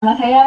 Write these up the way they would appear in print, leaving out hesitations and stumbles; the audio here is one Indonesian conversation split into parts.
Nama saya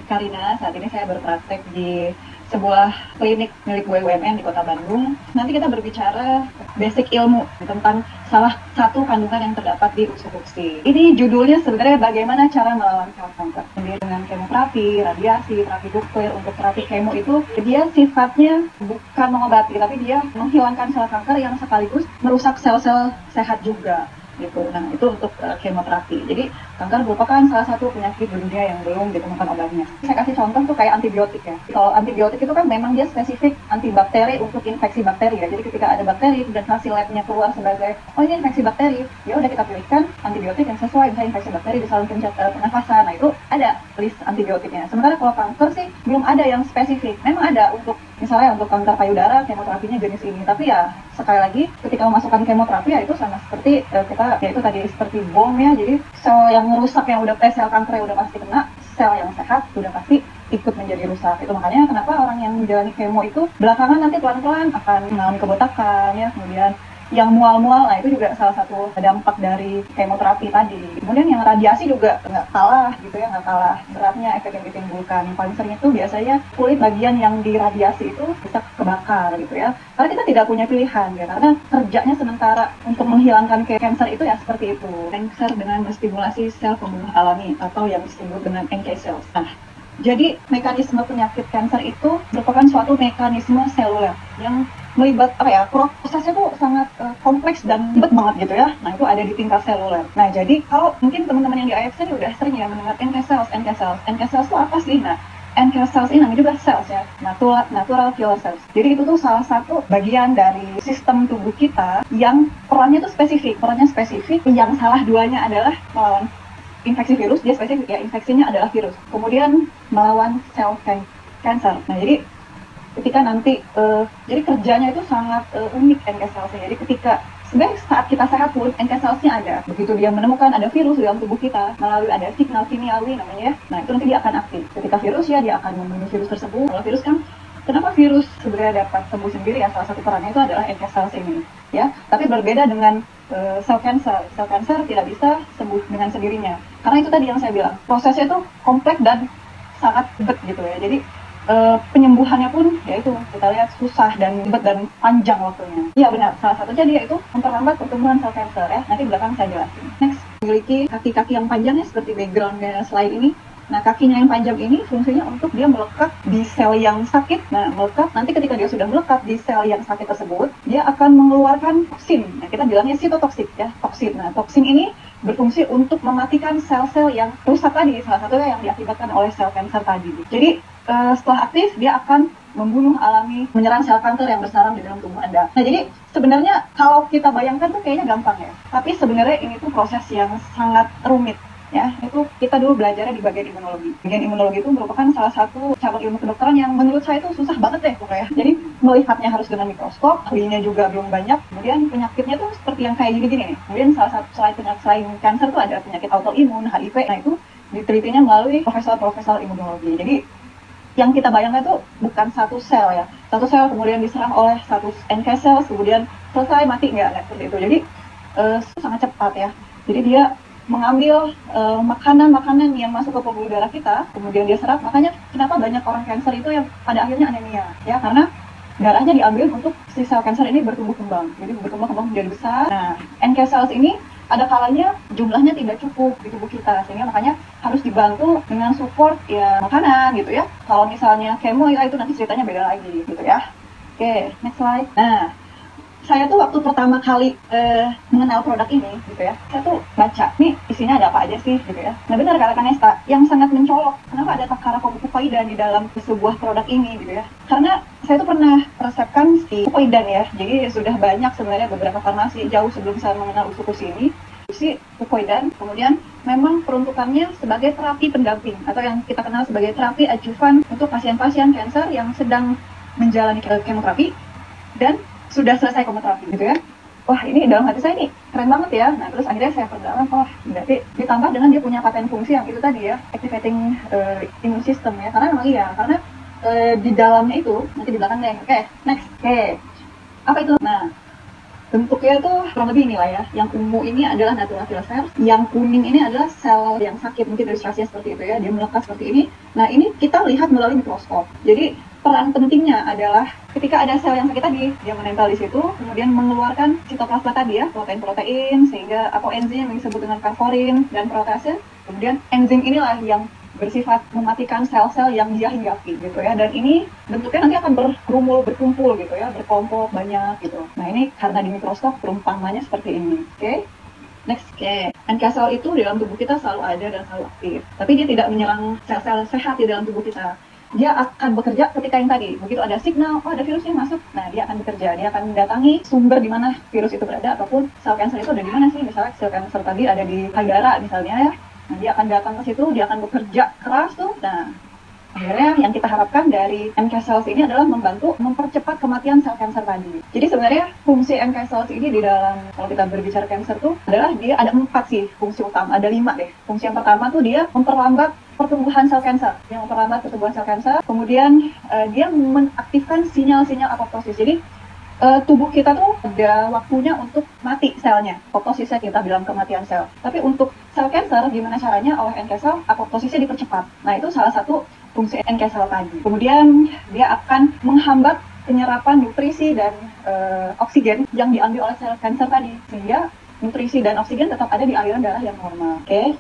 Karina, saat ini saya berpraktek di sebuah klinik milik BUMN di Kota Bandung. Nanti kita berbicara basic ilmu tentang salah satu kandungan yang terdapat di usukuksi. Ini judulnya sebenarnya bagaimana cara melawan kanker. Dengan kemoterapi, radiasi, terapi nuklir. Untuk terapi kemo itu dia sifatnya bukan mengobati, tapi dia menghilangkan sel kanker yang sekaligus merusak sel-sel sehat juga. Gitu. Nah, itu untuk kemoterapi. Jadi kanker merupakan salah satu penyakit di dunia yang belum ditemukan obatnya. Saya kasih contoh tuh kayak antibiotik ya. Kalau antibiotik itu kan memang dia spesifik antibakteri untuk infeksi bakteri ya. Jadi ketika ada bakteri dan hasil labnya keluar sebagai ini infeksi bakteri, ya udah kita pilihkan antibiotik yang sesuai misalnya infeksi bakteri di saluran pernafasan. Nah, itu ada list antibiotiknya. Sementara kalau kanker sih belum ada yang spesifik. Memang ada untuk misalnya untuk kanker payudara kemoterapinya jenis ini. Tapi ya sekali lagi ketika memasukkan kemoterapi ya itu sama seperti kita ya itu tadi seperti bom ya. Jadi sel yang rusak yang udah sel kanker yang udah pasti kena, sel yang sehat udah pasti ikut menjadi rusak. Itu makanya kenapa orang yang menjalani kemo itu belakangan nanti pelan-pelan akan mengalami kebotakan ya, kemudian yang mual-mual, nah itu juga salah satu dampak dari kemoterapi tadi. Kemudian yang radiasi juga nggak kalah gitu ya, nggak kalah beratnya efek yang ditimbulkan. Yang paling sering itu biasanya kulit bagian yang diradiasi itu bisa kebakar gitu ya. Karena kita tidak punya pilihan ya, karena kerjanya sementara untuk menghilangkan kanker itu ya seperti itu. Kanker dengan menstimulasi sel pembunuh alami atau yang disebut dengan NK cells. Nah, jadi mekanisme penyakit kanker itu merupakan suatu mekanisme seluler yang melibat prosesnya tuh sangat kompleks dan ribet banget gitu ya. Nah, itu ada di tingkat seluler. Nah, jadi kalau mungkin teman-teman yang di IFC udah sering ya mendengar NK cells. NK cells itu apa sih? Nah, NK cells ini namanya juga cells ya, natural killer cells. Jadi itu tuh salah satu bagian dari sistem tubuh kita yang perannya spesifik. Yang salah duanya adalah melawan infeksi virus, dia spesifik ya, infeksinya adalah virus. Kemudian melawan sel kanker. Nah, jadi ketika nanti jadi kerjanya itu sangat unik NK cellsnya. Jadi ketika sebenarnya saat kita sehat pun NK cellsnya ada. Begitu dia menemukan ada virus dalam tubuh kita melalui ada signal kimiawi namanya ya. Nah, itu nanti dia akan aktif. Ketika virus ya dia akan membunuh virus tersebut. Kalau virus kan kenapa virus sebenarnya dapat sembuh sendiri ya, salah satu perannya itu adalah NK cells ini ya. Tapi berbeda dengan sel kanker. Sel kanker tidak bisa sembuh dengan sendirinya. Karena itu tadi yang saya bilang, prosesnya itu kompleks dan sangat ribet gitu ya. Jadi penyembuhannya pun yaitu kita lihat susah dan ribet dan panjang waktunya. Iya benar, salah satunya dia itu memperlambat pertumbuhan sel kanker ya. Nanti belakang saya jelasin. Next, memiliki kaki-kaki yang panjangnya seperti backgroundnya slide ini. Nah, kakinya yang panjang ini fungsinya untuk dia melekat di sel yang sakit. Nah, melekat nanti ketika dia sudah melekat di sel yang sakit tersebut, dia akan mengeluarkan toksin. Nah, kita bilangnya sitotoksik ya, toksin. Nah, toksin ini berfungsi untuk mematikan sel-sel yang rusak tadi, salah satunya yang diakibatkan oleh sel kanker tadi. Jadi setelah aktif dia akan membunuh alami, menyerang sel kanker yang bersarang di dalam tubuh Anda. Nah, jadi sebenarnya kalau kita bayangkan tuh kayaknya gampang ya. Tapi sebenarnya ini tuh proses yang sangat rumit ya. Itu kita dulu belajarnya di bagian imunologi. Bagian imunologi itu merupakan salah satu cabang ilmu kedokteran yang menurut saya itu susah banget deh pokoknya. Jadi melihatnya harus dengan mikroskop, ahlinya juga belum banyak. Kemudian penyakitnya tuh seperti yang kayak gini-gini nih. Kemudian salah satu selain kanker tuh ada penyakit autoimun, HIV. Nah, itu ditelitinya melalui profesor imunologi. Jadi yang kita bayangkan itu bukan satu sel ya. Satu sel kemudian diserang oleh satu NK cells, kemudian selesai mati, nggak seperti itu. Jadi sangat cepat ya. Jadi dia mengambil makanan-makanan yang masuk ke pembuluh darah kita, kemudian dia serap. Makanya kenapa banyak orang kanker itu yang pada akhirnya anemia ya, karena darahnya diambil untuk si sel kanker ini bertumbuh kembang. Jadi bertumbuh kembang menjadi besar. Nah, NK cells ini ada kalanya jumlahnya tidak cukup di tubuh kita, sehingga makanya harus dibantu dengan support ya makanan gitu ya. Kalau misalnya kemo ya itu nanti ceritanya beda lagi gitu ya. Oke, next slide. Nah, saya tuh waktu pertama kali mengenal produk ini gitu ya, saya tuh baca nih isinya ada apa aja sih gitu ya. Nah, benar kata Kanesta yang sangat mencolok, kenapa ada takara kupoidan di dalam sebuah produk ini gitu ya. Karena saya tuh pernah resepkan si kupoidan ya. Jadi sudah banyak sebenarnya beberapa farmasi jauh sebelum saya mengenal usukushi ini. Si kupoidan kemudian memang peruntukannya sebagai terapi pendamping atau yang kita kenal sebagai terapi adjuvan untuk pasien-pasien kanker yang sedang menjalani kemoterapi dan sudah selesai kemoterapi gitu ya. Wah, ini dalam hati saya nih keren banget ya. Nah, terus akhirnya saya perdalam, berarti ditambah dengan dia punya paten fungsi yang itu tadi ya, activating immune system ya. Karena memang iya, karena di dalamnya itu nanti di belakangnya. Oke, next. Oke. Apa itu? Nah, bentuknya tuh kurang lebih inilah ya. Yang ungu ini adalah natural killer cells, yang kuning ini adalah sel yang sakit, mungkin ilustrasinya seperti itu ya, dia melekat seperti ini. Nah ini kita lihat melalui mikroskop. Jadi peran pentingnya adalah ketika ada sel yang sakit tadi, dia menempel di situ, kemudian mengeluarkan sitoplasma tadi ya, protein-protein, sehingga atau enzim yang disebut dengan perforin dan protase. Kemudian enzim inilah yang bersifat mematikan sel-sel yang dia hinggapi gitu ya, dan ini bentuknya nanti akan berkerumul, berkumpul gitu ya, berkelompok banyak gitu. Nah ini karena di mikroskop perumpamannya seperti ini. Oke. Next, NK cell itu di dalam tubuh kita selalu ada dan selalu aktif, tapi dia tidak menyerang sel-sel sehat di dalam tubuh kita. Dia akan bekerja ketika yang tadi, begitu ada signal, oh ada virusnya masuk, nah dia akan bekerja, dia akan mendatangi sumber di mana virus itu berada, ataupun sel kanker itu ada di mana sih, misalnya sel kanker tadi ada di payudara misalnya ya. Nah, dia akan datang ke situ, dia akan bekerja keras tuh. Nah, akhirnya yang kita harapkan dari NK cells ini adalah membantu mempercepat kematian sel kanker tadi. Jadi sebenarnya fungsi NK cells ini di dalam, kalau kita berbicara kanker tuh, adalah dia ada 4 sih fungsi utama, ada 5 deh. Fungsi yang pertama tuh dia memperlambat pertumbuhan sel kanker, yang memperlambat pertumbuhan sel kanker. Kemudian dia mengaktifkan sinyal-sinyal apoptosis. Jadi tubuh kita tuh ada waktunya untuk mati selnya, apoptosisnya kita bilang kematian sel. Tapi untuk sel kanker, gimana caranya oleh NK cell apoptosisnya dipercepat. Nah itu salah satu fungsi NK cell tadi. Kemudian dia akan menghambat penyerapan nutrisi dan oksigen yang diambil oleh sel kanker tadi, sehingga nutrisi dan oksigen tetap ada di aliran darah yang normal. Oke.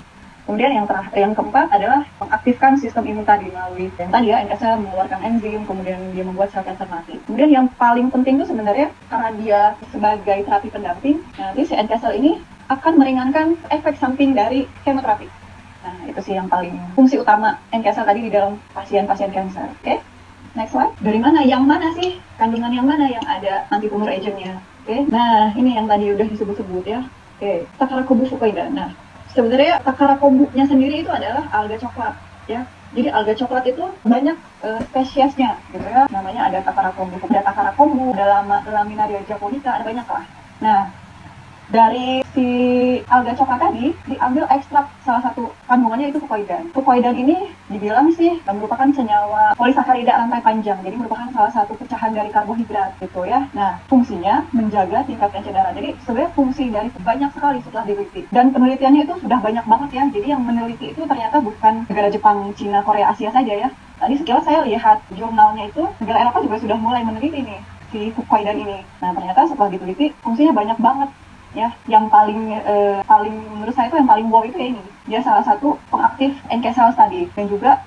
Kemudian yang keempat adalah mengaktifkan sistem imun tadi melalui yang tadi ya, NK cell mengeluarkan enzim, kemudian dia membuat sel kanker mati. Kemudian yang paling penting itu sebenarnya karena dia sebagai terapi pendamping, nanti si NK cell ini akan meringankan efek samping dari kemoterapi. Nah itu sih yang paling fungsi utama NK cell tadi di dalam pasien-pasien kanker. Oke, next slide. Dari mana? Yang mana sih? Kandungan yang mana yang ada anti-tumor agentnya? Oke, nah ini yang tadi udah disebut-sebut ya. Oke, Takarakobu fucoida. Nah sebenarnya Takarakobunya sendiri itu adalah alga coklat ya. Jadi alga coklat itu banyak spesiesnya gitu ya. Namanya ada Takarakobu, ada Takarakobu, ada Laminaria japonica, ada banyak lah. Nah, dari si alga coklat tadi diambil ekstrak salah satu kandungannya itu fucoidan. Fucoidan ini dibilang sih merupakan senyawa polisakarida rantai panjang. Jadi merupakan salah satu pecahan dari karbohidrat gitu ya. Nah, fungsinya menjaga tingkat tensi darah. Jadi sebenarnya fungsi dari banyak sekali setelah diliti. Dan penelitiannya itu sudah banyak banget ya. Jadi yang meneliti itu ternyata bukan negara Jepang, Cina, Korea, Asia saja ya. Tadi sekilas saya lihat jurnalnya itu negara Eropa juga sudah mulai meneliti nih si fucoidan ini. Nah, ternyata setelah diteliti fungsinya banyak banget. Ya, yang paling menurut saya itu yang paling wow itu ya ini. Dia salah satu pengaktif NK cells tadi dan juga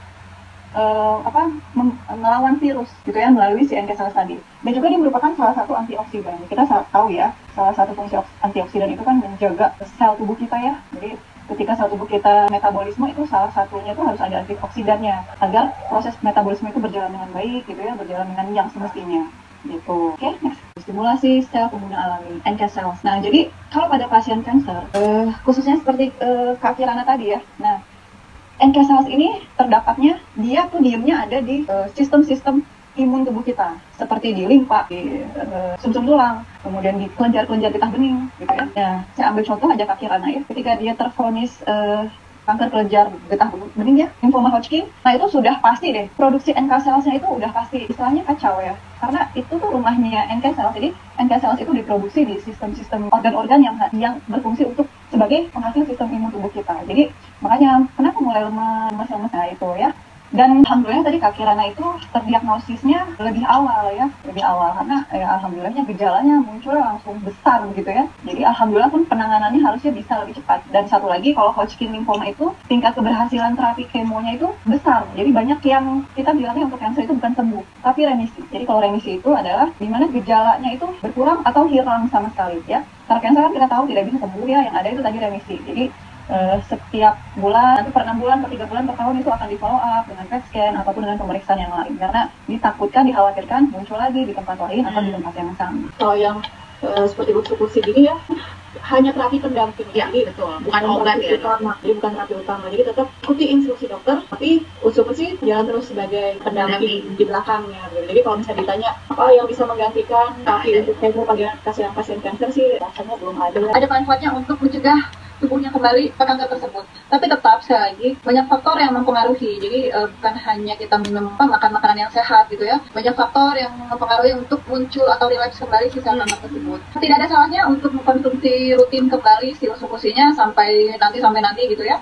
melawan virus gitu ya melalui si NK cells tadi. Dan juga dia merupakan salah satu antioksidan. Kita tahu ya, salah satu fungsi antioksidan itu kan menjaga sel tubuh kita ya. Jadi ketika sel tubuh kita metabolisme itu salah satunya itu harus ada antioksidannya agar proses metabolisme itu berjalan dengan baik gitu ya, berjalan dengan yang semestinya. Gitu. Oke, next. Stimulasi sel pembunuh alami, NK cells. Nah, jadi kalau pada pasien kanker, khususnya seperti Kak Kirana tadi ya. Nah, NK cells ini terdapatnya dia tuh diemnya ada di sistem-sistem imun tubuh kita, seperti di limpa, di sumsum tulang, kemudian di kelenjar-kelenjar getah bening, gitu ya. Nah, saya ambil contoh aja Kak Kirana ya. Ketika dia tervonis kanker kelenjar getah bening ya, lymphoma Hodgkin. Nah itu sudah pasti deh, produksi NK cells-nya itu udah pasti, istilahnya kacau ya. Karena itu tuh rumahnya NK cells, jadi NK cells itu diproduksi di sistem-sistem organ-organ yang berfungsi untuk sebagai penghasil sistem imun tubuh kita. Jadi makanya kenapa mulai lemas-lemas, nah itu ya. Dan alhamdulillah tadi Kak Kirana itu terdiagnosisnya lebih awal ya, lebih awal karena alhamdulillahnya gejalanya muncul langsung besar begitu ya. Jadi alhamdulillah pun penanganannya harusnya bisa lebih cepat. Dan satu lagi kalau Hodgkin lymphoma itu tingkat keberhasilan terapi kemonya itu besar. Jadi banyak yang kita bilangnya untuk kanker itu bukan sembuh, tapi remisi. Jadi kalau remisi itu adalah dimana gejalanya itu berkurang atau hilang sama sekali ya. Karena kanker kan kita tahu tidak bisa sembuh ya, yang ada itu tadi remisi. Jadi setiap bulan, nanti per 6 bulan, per 3 bulan, per tahun itu akan di follow up dengan PET scan ataupun dengan pemeriksaan yang lain karena ditakutkan, dikhawatirkan muncul lagi di tempat lain atau di tempat yang sama. Kalau yang seperti usus gini ya hanya terapi pendamping ya, jadi betul, bukan obat ya, jadi bukan terapi utama, jadi tetap ikuti instruksi dokter, tapi usus jangan terus sebagai pendamping di belakangnya. Jadi kalau misalnya ditanya apa yang bisa menggantikan terapi untuk kemo pada pasien kanker sih rasanya belum ada. Ada manfaatnya untuk mencegah tubuhnya kembali ke kanker tersebut. Tapi tetap sekali lagi banyak faktor yang mempengaruhi. Jadi bukan hanya kita makan makanan yang sehat gitu ya, banyak faktor yang mempengaruhi untuk muncul atau relapse kembali si sel kanker tersebut. Tidak ada salahnya untuk mengkonsumsi rutin kembali si usus-ususnya sampai nanti gitu ya.